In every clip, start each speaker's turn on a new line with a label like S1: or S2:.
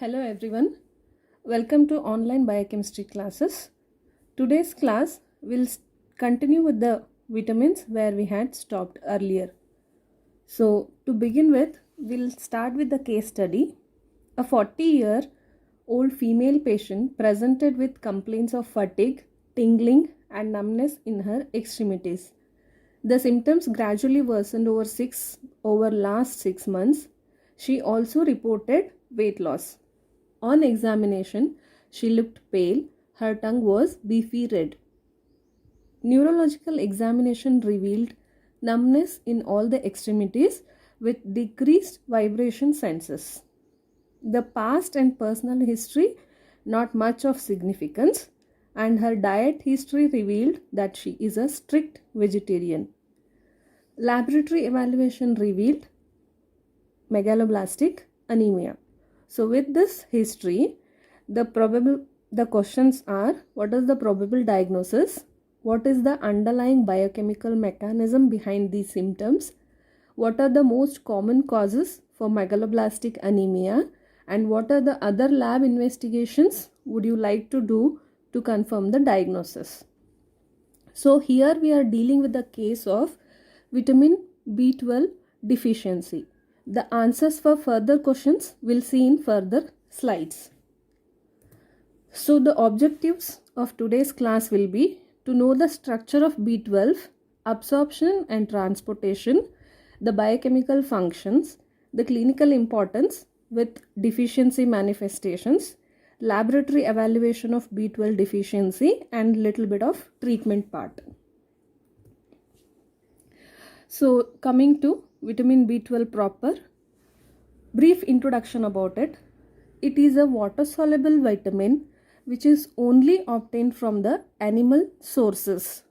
S1: Hello everyone, welcome to online biochemistry classes. Today's class will continue with the vitamins where we had stopped earlier. So to begin with, we'll start with the case study. A 40-year-old female patient presented with complaints of fatigue, tingling and numbness in her extremities. The symptoms gradually worsened over last 6 months. She also reported weight loss. On examination, she looked pale. Her tongue was beefy red. Neurological examination revealed numbness in all the extremities with decreased vibration senses. The past and personal history, not much of significance, and her diet history revealed that she is a strict vegetarian. Laboratory evaluation revealed megaloblastic anemia. So with this history, the questions are: what is the probable diagnosis? What is the underlying biochemical mechanism behind these symptoms? What are the most common causes for megaloblastic anemia? And what are the other lab investigations would you like to do to confirm the diagnosis? So here we are dealing with the case of vitamin B12 deficiency. The answers for further questions we'll see in further slides. So the objectives of today's class will be to know the structure of B12, absorption and transportation, the biochemical functions, the clinical importance with deficiency manifestations, laboratory evaluation of B12 deficiency and little bit of treatment part. So coming to vitamin B12 proper, brief introduction about it. It is a water soluble vitamin which is only obtained from the animal sources.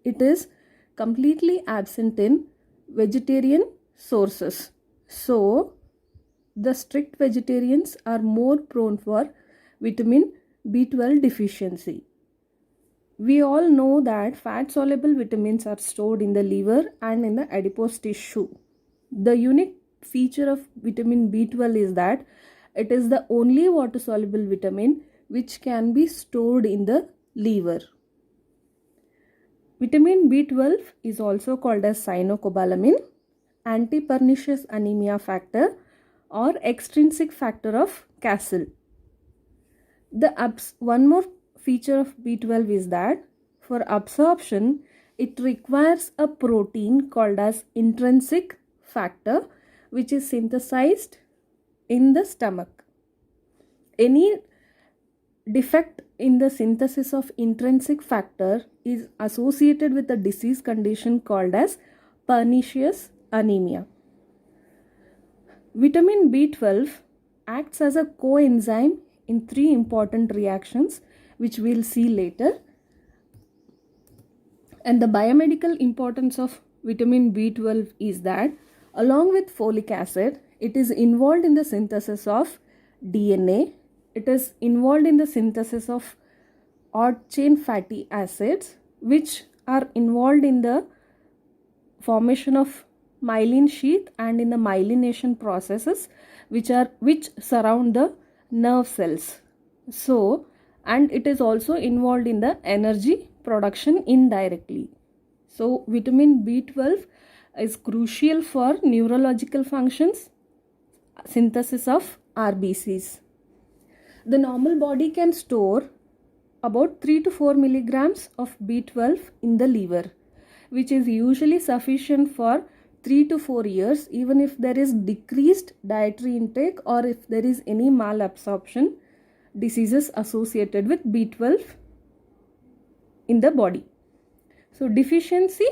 S1: It is completely absent in vegetarian sources. So the strict vegetarians are more prone for vitamin B12 deficiency. We all know that fat soluble vitamins are stored in the liver and in the adipose tissue. The unique feature of vitamin B12 is that it is the only water soluble vitamin which can be stored in the liver. Vitamin B12 is also called as cyanocobalamin, anti-pernicious anemia factor or extrinsic factor of Castle. One more feature of B12 is that for absorption it requires a protein called as intrinsic factor which is synthesized in the stomach. Any defect in the synthesis of intrinsic factor is associated with a disease condition called as pernicious anemia. Vitamin B12 acts as a coenzyme in 3 important reactions which we'll see later. And the biomedical importance of vitamin B12 is that along with folic acid, it is involved in the synthesis of DNA. It is involved in the synthesis of odd chain fatty acids which are involved in the formation of myelin sheath and in the myelination processes which surround the nerve cells. So, and it is also involved in the energy production indirectly. So vitamin B12 is crucial for neurological functions, synthesis of RBCs. The normal body can store about 3 to 4 milligrams of B12 in the liver, which is usually sufficient for 3 to 4 years even if there is decreased dietary intake or if there is any malabsorption diseases associated with B12 in the body. So deficiency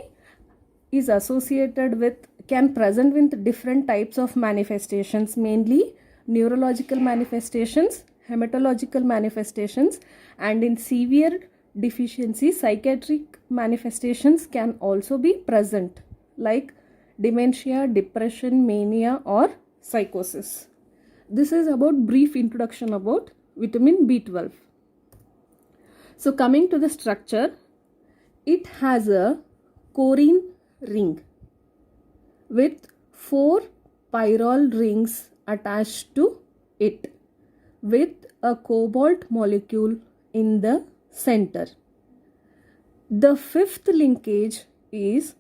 S1: is associated with, can present with different types of manifestations, mainly neurological manifestations, hematological manifestations, and in severe deficiency, psychiatric manifestations can also be present like dementia, depression, mania or psychosis. This is about brief introduction about vitamin B12. So coming to the structure, it has a corine ring with 4 pyrrole rings attached to it. with a cobalt molecule in the center. The fifth linkage is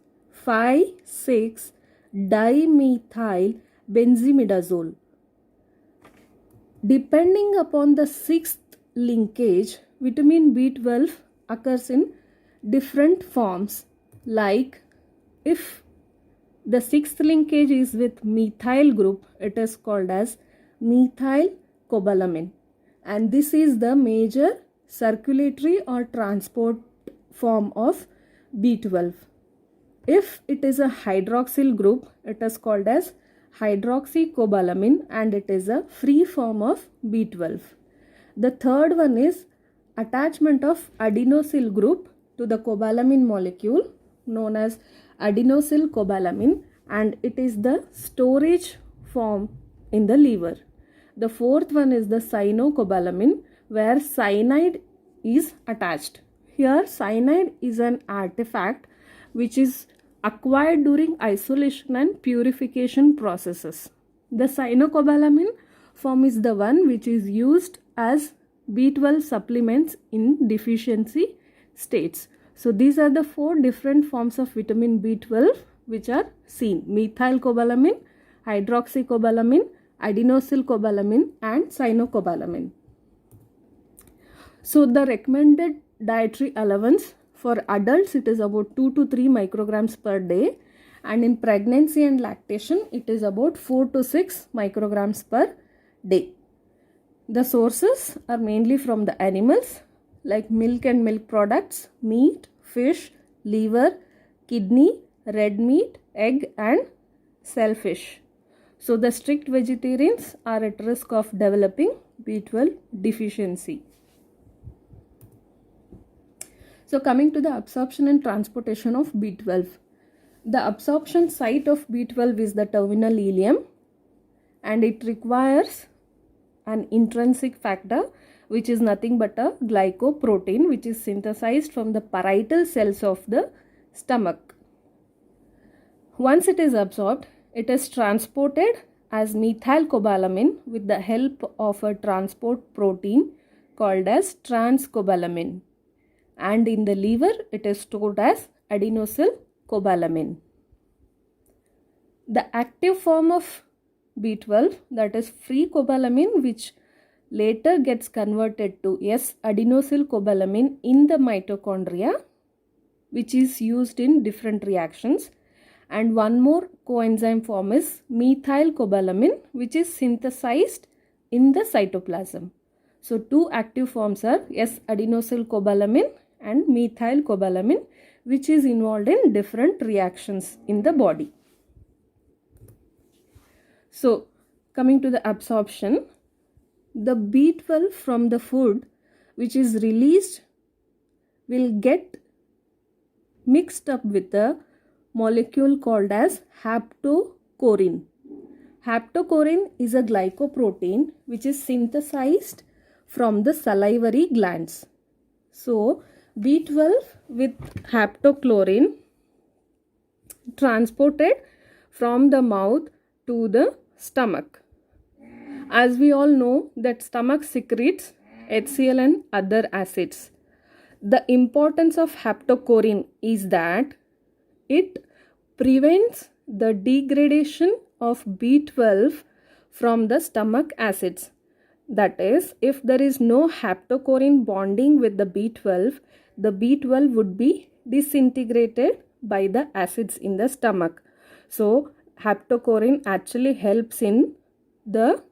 S1: 5,6-dimethyl benzimidazole. Depending upon the sixth linkage, vitamin B12 occurs in different forms. Like if the sixth linkage is with methyl group, it is called as methylcobalamin, and this is the major circulatory or transport form of B12. If it is a hydroxyl group, it is called as hydroxycobalamin, and it is a free form of B12. The third one is attachment of adenosyl group to the cobalamin molecule known as adenosylcobalamin, and it is the storage form in the liver. The fourth one is the cyanocobalamin, where cyanide is attached. Here cyanide is an artifact which is acquired during isolation and purification processes. The cyanocobalamin form is the one which is used as B12 supplements in deficiency states. So these are the four different forms of vitamin B12 which are seen: methylcobalamin, hydroxycobalamin, adenosylcobalamin, and cyanocobalamin. So the recommended dietary allowance for adults, it is about 2 to 3 micrograms per day, and in pregnancy and lactation it is about 4 to 6 micrograms per day. The sources are mainly from the animals like milk and milk products, meat, fish, liver, kidney, red meat, egg, and shellfish. So the strict vegetarians are at risk of developing B12 deficiency. So coming to the absorption and transportation of B12. The absorption site of B12 is the terminal ileum, and it requires an intrinsic factor which is nothing but a glycoprotein which is synthesized from the parietal cells of the stomach. Once it is absorbed, it is transported as methylcobalamin with the help of a transport protein called as transcobalamin, and in the liver it is stored as adenosylcobalamin. The active form of B12, that is free cobalamin, which later gets converted to S-adenosylcobalamin in the mitochondria, which is used in different reactions. And one more coenzyme form is methylcobalamin, which is synthesized in the cytoplasm. So two active forms are S-adenosylcobalamin and methylcobalamin, which is involved in different reactions in the body. So coming to the absorption, the B12 from the food which is released will get mixed up with a molecule called as haptocorrin. Haptocorrin is a glycoprotein which is synthesized from the salivary glands. So B12 with haptochlorine transported from the mouth to the stomach. As we all know that stomach secretes HCl and other acids. The importance of haptocorrin is that it prevents the degradation of B12 from the stomach acids. That is, if there is no haptocorrin bonding with the B12 would be disintegrated by the acids in the stomach. So haptocorrin actually helps in the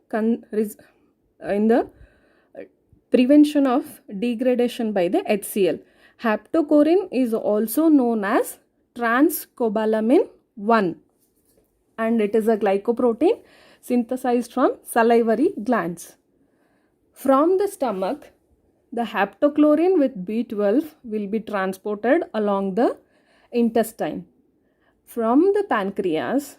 S1: prevention of degradation by the HCl. Haptocorrin is also known as transcobalamin 1, and it is a glycoprotein synthesized from salivary glands. From the stomach, the haptochlorine with B12 will be transported along the intestine. From the pancreas,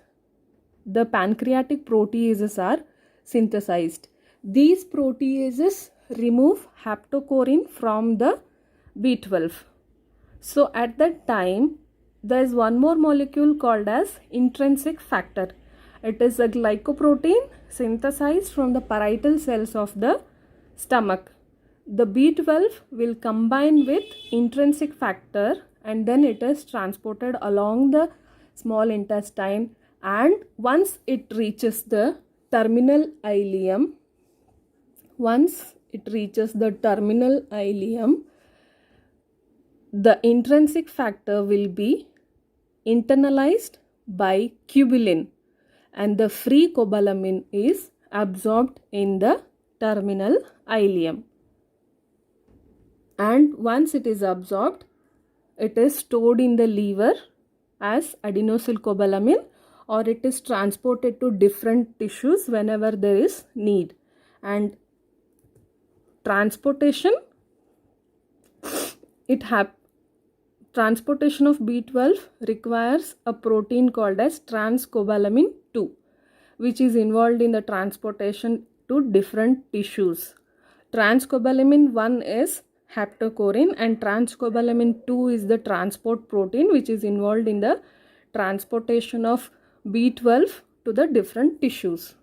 S1: the pancreatic proteases are synthesized. These proteases remove haptochlorine from the B12. So at that time, there is one more molecule called as intrinsic factor. It is a glycoprotein synthesized from the parietal cells of the stomach. The B12 will combine with intrinsic factor and then it is transported along the small intestine, and once it reaches the terminal ileum, the intrinsic factor will be internalized by tubulin and the free cobalamin is absorbed in the terminal ileum. And once it is absorbed, it is stored in the liver as adenosylcobalamin, or it is transported to different tissues whenever there is need. And transportation of B12 requires a protein called as transcobalamin 2, which is involved in the transportation to different tissues. Transcobalamin 1 is haptocorin and transcobalamin 2 is the transport protein which is involved in the transportation of B12 to the different tissues.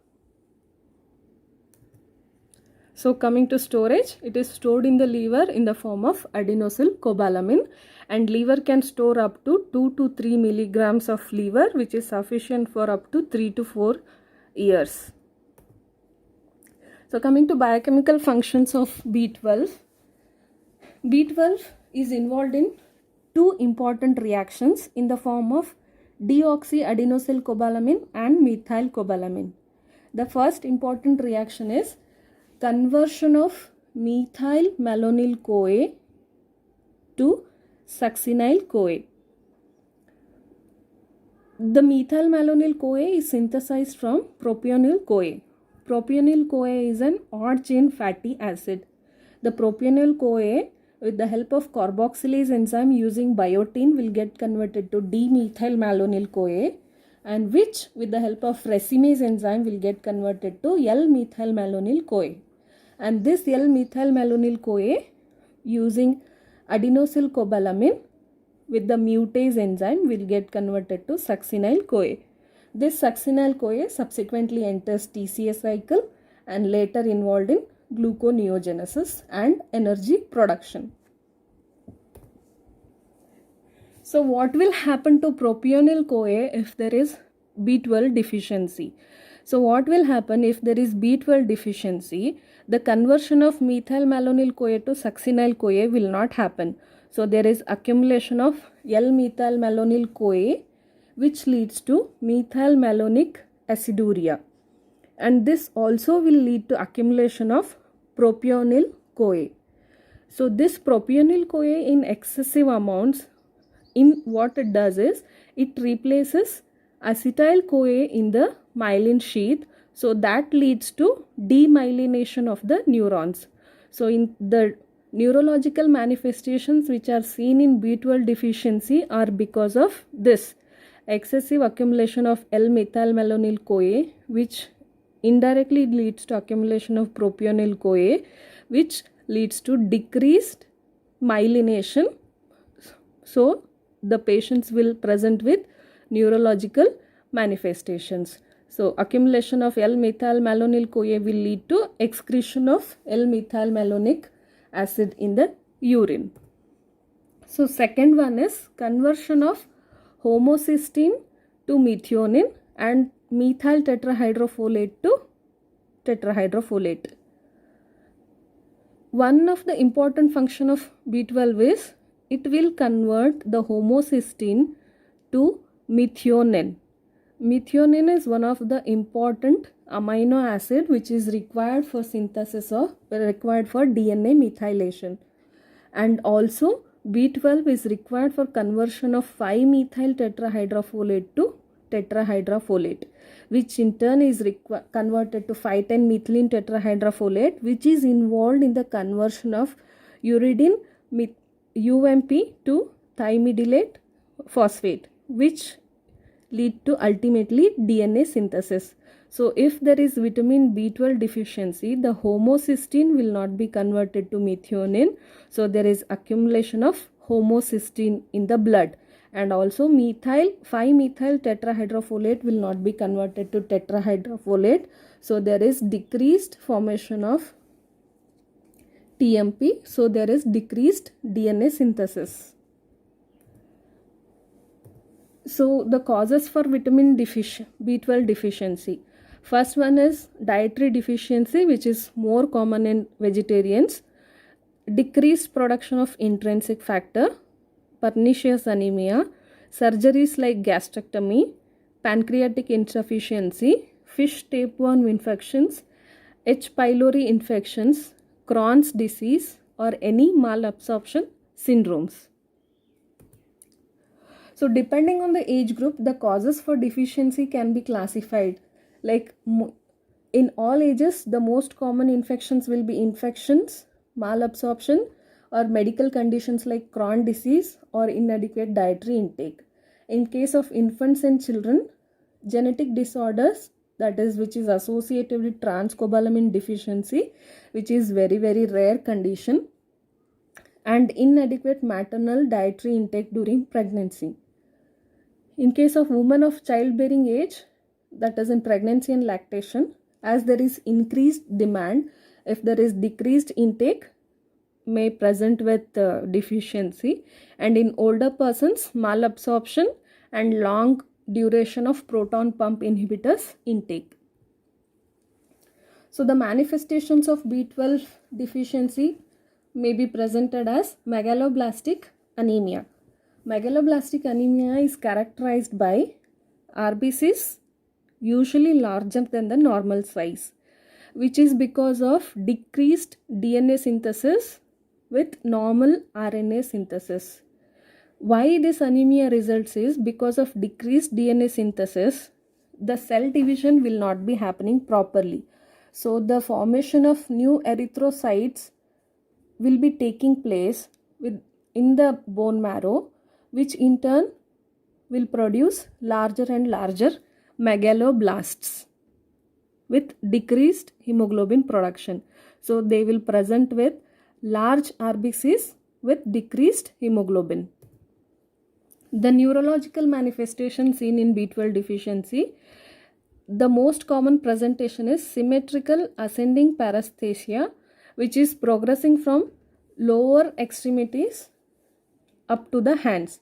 S1: So coming to storage, it is stored in the liver in the form of adenosylcobalamin, and liver can store up to 2 to 3 milligrams of liver, which is sufficient for up to 3 to 4 years. So coming to biochemical functions of B12. B12 is involved in two important reactions in the form of deoxyadenosylcobalamin and methylcobalamin. The first important reaction is conversion of methyl malonyl CoA to succinyl CoA. The methyl malonyl CoA is synthesized from propionyl CoA. Propionyl CoA is an odd chain fatty acid. The propionyl CoA, with the help of carboxylase enzyme using biotin, will get converted to D-methyl malonyl CoA, and which with the help of racemase enzyme will get converted to L-methyl malonyl CoA. And this L-methyl malonyl CoA using adenosylcobalamin with the mutase enzyme will get converted to succinyl CoA. This succinyl CoA subsequently enters TCA cycle and later involved in gluconeogenesis and energy production. So what will happen to propionyl CoA if there is B12 deficiency? So what will happen if there is B12 deficiency? The conversion of methyl malonyl CoA to succinyl CoA will not happen. So there is accumulation of L-methyl malonyl CoA, which leads to methyl malonic aciduria. And this also will lead to accumulation of propionyl CoA. So this propionyl CoA in excessive amounts, in what it does is it replaces acetyl CoA in the myelin sheath, so that leads to demyelination of the neurons. So in the neurological manifestations which are seen in B12 deficiency are because of this excessive accumulation of L-methyl malonyl CoA, which indirectly leads to accumulation of propionyl CoA, which leads to decreased myelination. So the patients will present with neurological manifestations. So accumulation of L-methyl malonyl CoA will lead to excretion of L-methyl malonic acid in the urine. So second one is conversion of homocysteine to methionine and methyl tetrahydrofolate to tetrahydrofolate. One of the important function of B12 is it will convert the homocysteine to methionine. Methionine is one of the important amino acid which is required for synthesis of DNA methylation, and also B12 is required for conversion of 5-methyl tetrahydrofolate to tetrahydrofolate, which in turn is converted to 5,10-methylene tetrahydrofolate, which is involved in the conversion of uridine UMP to thymidylate phosphate, which lead to ultimately DNA synthesis. So if there is vitamin B12 deficiency, the homocysteine will not be converted to methionine. So there is accumulation of homocysteine in the blood, and also 5-methyl tetrahydrofolate will not be converted to tetrahydrofolate. So there is decreased formation of TMP, so there is decreased DNA synthesis. So the causes for vitamin B12 deficiency. First one is dietary deficiency, which is more common in vegetarians. Decreased production of intrinsic factor, pernicious anemia, surgeries like gastrectomy, pancreatic insufficiency, fish tapeworm infections, H. pylori infections, Crohn's disease, or any malabsorption syndromes. So depending on the age group, the causes for deficiency can be classified. Like in all ages, the most common infections will be infections, malabsorption, or medical conditions like Crohn's disease or inadequate dietary intake. In case of infants and children, genetic disorders, that is which is associated with transcobalamin deficiency, which is very rare condition, and inadequate maternal dietary intake during pregnancy. In case of women of childbearing age, that is in pregnancy and lactation, as there is increased demand, if there is decreased intake, may present with deficiency, and in older persons, malabsorption and long duration of proton pump inhibitors intake. So the manifestations of B12 deficiency may be presented as megaloblastic anemia. Megaloblastic anemia is characterized by RBCs usually larger than the normal size, which is because of decreased DNA synthesis with normal RNA synthesis. Why this anemia results is because of decreased DNA synthesis, the cell division will not be happening properly. So the formation of new erythrocytes will be taking place in the bone marrow, which in turn will produce larger and larger megaloblasts with decreased hemoglobin production. So they will present with large RBCs with decreased hemoglobin. The neurological manifestation seen in B12 deficiency, the most common presentation is symmetrical ascending paresthesia, which is progressing from lower extremities up to the hands,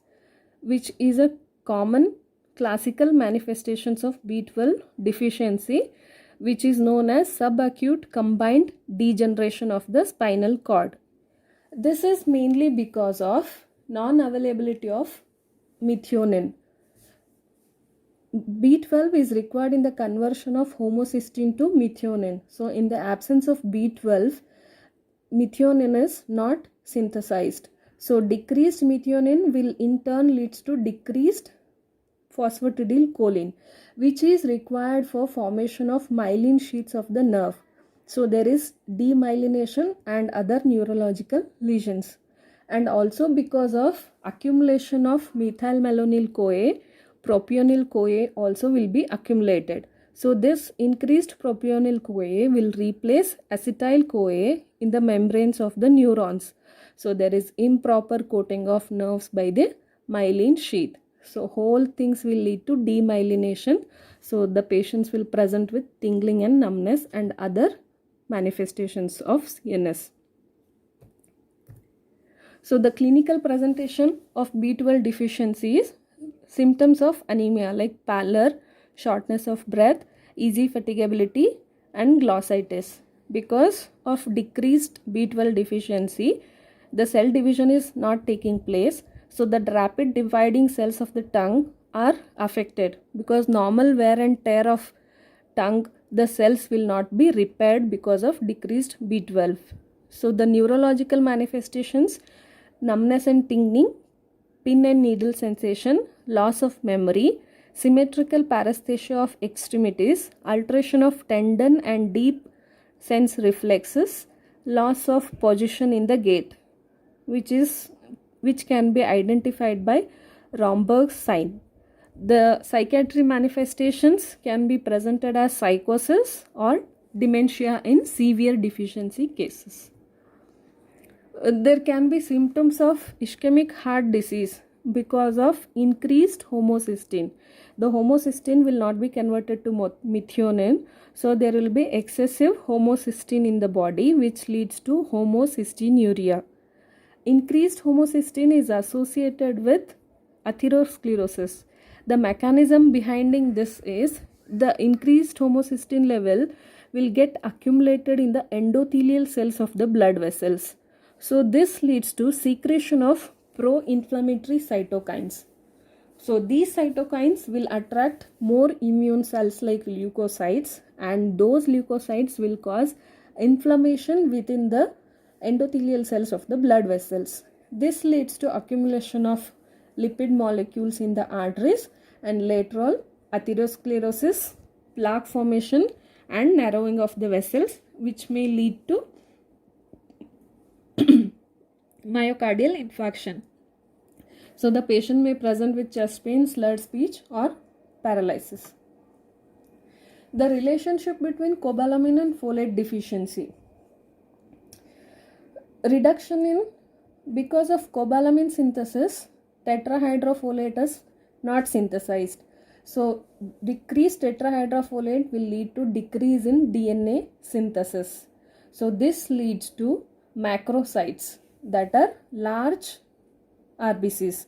S1: which is a common classical manifestations of B12 deficiency, which is known as subacute combined degeneration of the spinal cord. This is mainly because of non-availability of methionine. B12 is required in the conversion of homocysteine to methionine. So in the absence of B12, methionine is not synthesized. So decreased methionine will in turn leads to decreased phosphatidylcholine, which is required for formation of myelin sheaths of the nerve. So there is demyelination and other neurological lesions. And also because of accumulation of methylmalonyl CoA, propionyl CoA also will be accumulated. So this increased propionyl CoA will replace acetyl CoA in the membranes of the neurons. So there is improper coating of nerves by the myelin sheath. So whole things will lead to demyelination. So the patients will present with tingling and numbness and other manifestations of CNS. So the clinical presentation of B12 deficiency is symptoms of anemia like pallor, shortness of breath, easy fatigability and glossitis. Because of decreased B12 deficiency, the cell division is not taking place. So the rapid dividing cells of the tongue are affected. Because normal wear and tear of tongue, the cells will not be repaired because of decreased B12. So the neurological manifestations, numbness and tingling, pin and needle sensation, loss of memory, symmetrical paresthesia of extremities, alteration of tendon and deep sense reflexes, loss of position in the gait, which can be identified by Romberg's sign. The psychiatry manifestations can be presented as psychosis or dementia in severe deficiency cases. There can be symptoms of ischemic heart disease, because of increased homocysteine. The homocysteine will not be converted to methionine, so there will be excessive homocysteine in the body, which leads to homocystinuria. Increased homocysteine is associated with atherosclerosis. The mechanism behind this is the increased homocysteine level will get accumulated in the endothelial cells of the blood vessels. So this leads to secretion of pro-inflammatory cytokines. So these cytokines will attract more immune cells like leukocytes, and those leukocytes will cause inflammation within the endothelial cells of the blood vessels. This leads to accumulation of lipid molecules in the arteries and later on atherosclerosis, plaque formation and narrowing of the vessels, which may lead to myocardial infarction. So the patient may present with chest pain, slurred speech or paralysis. The relationship between cobalamin and folate deficiency. Reduction in, because of cobalamin synthesis, tetrahydrofolate is not synthesized. So decreased tetrahydrofolate will lead to decrease in DNA synthesis. So this leads to macrocytes, that are large RBCs,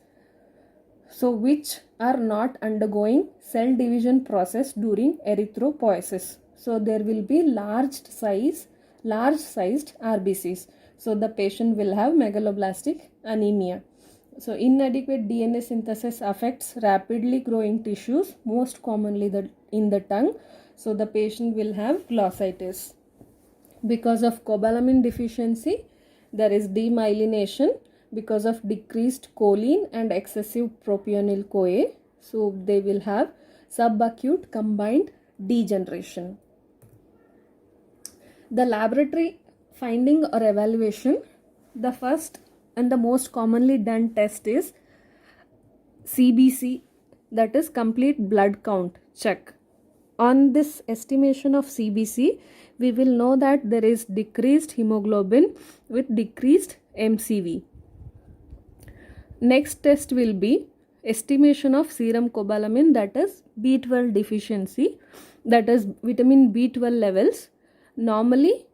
S1: so which are not undergoing cell division process during erythropoiesis. So there will be large sized RBCs. So the patient will have megaloblastic anemia. So inadequate DNA synthesis affects rapidly growing tissues, most commonly in the tongue. So the patient will have glossitis. Because of cobalamin deficiency, there is demyelination because of decreased choline and excessive propionyl CoA. So they will have subacute combined degeneration. The laboratory finding or evaluation, the first and the most commonly done test is CBC, that is complete blood count check. On this estimation of CBC, we will know that there is decreased hemoglobin with decreased MCV. Next test will be estimation of serum cobalamin, that is B12 deficiency, that is vitamin B12 levels. Normally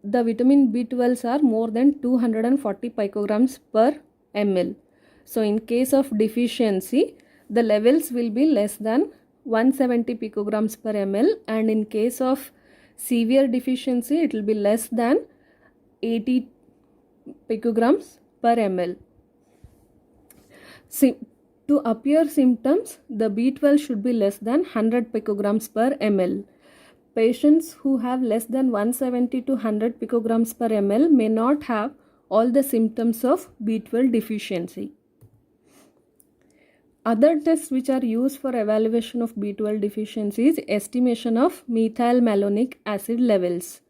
S1: the vitamin B12s are more than 240 picograms per ml. So in case of deficiency, the levels will be less than 170 picograms per ml, and in case of severe deficiency, it will be less than 80 picograms per ml. To appear symptoms, the B12 should be less than 100 picograms per ml. Patients who have less than 170 to 100 picograms per ml may not have all the symptoms of B12 deficiency. Other tests which are used for evaluation of B12 deficiency is estimation of methylmalonic acid levels.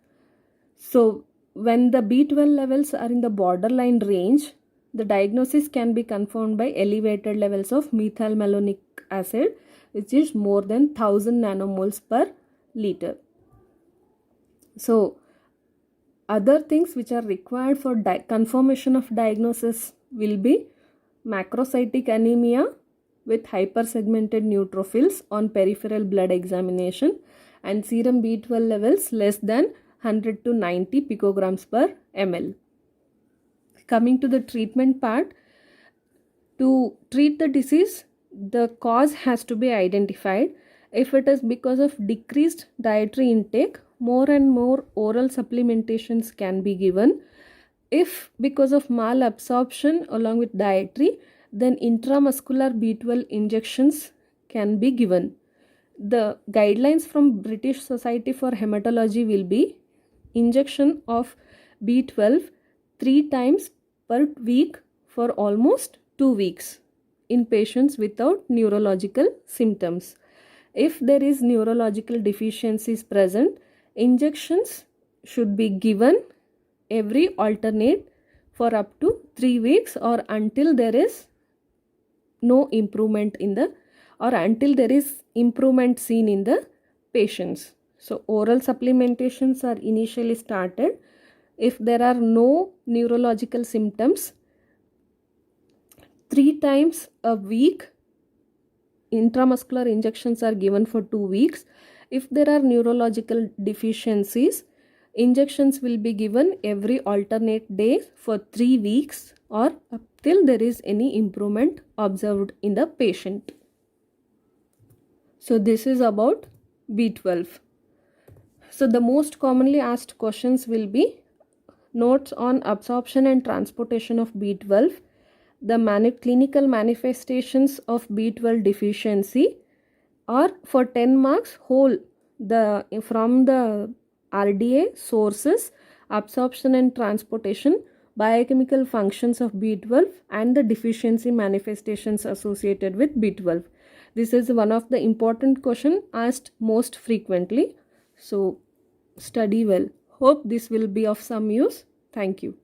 S1: So when the B12 levels are in the borderline range, the diagnosis can be confirmed by elevated levels of methylmalonic acid, which is more than 1000 nanomoles per liter. So other things which are required for confirmation of diagnosis will be macrocytic anemia with hypersegmented neutrophils on peripheral blood examination, and serum B12 levels less than 100 to 90 picograms per ml. Coming to the treatment part, to treat the disease, the cause has to be identified. If it is because of decreased dietary intake, more and more oral supplementations can be given. If because of malabsorption along with dietary, then intramuscular B12 injections can be given. The guidelines from British Society for Hematology will be injection of B12 3 times per week for almost 2 weeks in patients without neurological symptoms. If there is neurological deficiencies present, injections should be given every alternate for up to 3 weeks or until there is no improvement in the, or until there is improvement seen in the patients. So oral supplementations are initially started. If there are no neurological symptoms, 3 times a week. Intramuscular injections are given for 2 weeks. If there are neurological deficiencies, injections will be given every alternate day for 3 weeks or up till there is any improvement observed in the patient. So this is about B12. So the most commonly asked questions will be notes on absorption and transportation of B12, the clinical manifestations of B12 deficiency, or for 10 marks whole from the RDA sources, absorption and transportation, biochemical functions of B12 and the deficiency manifestations associated with B12. This is one of the important question asked most frequently. So study well. Hope this will be of some use. Thank you.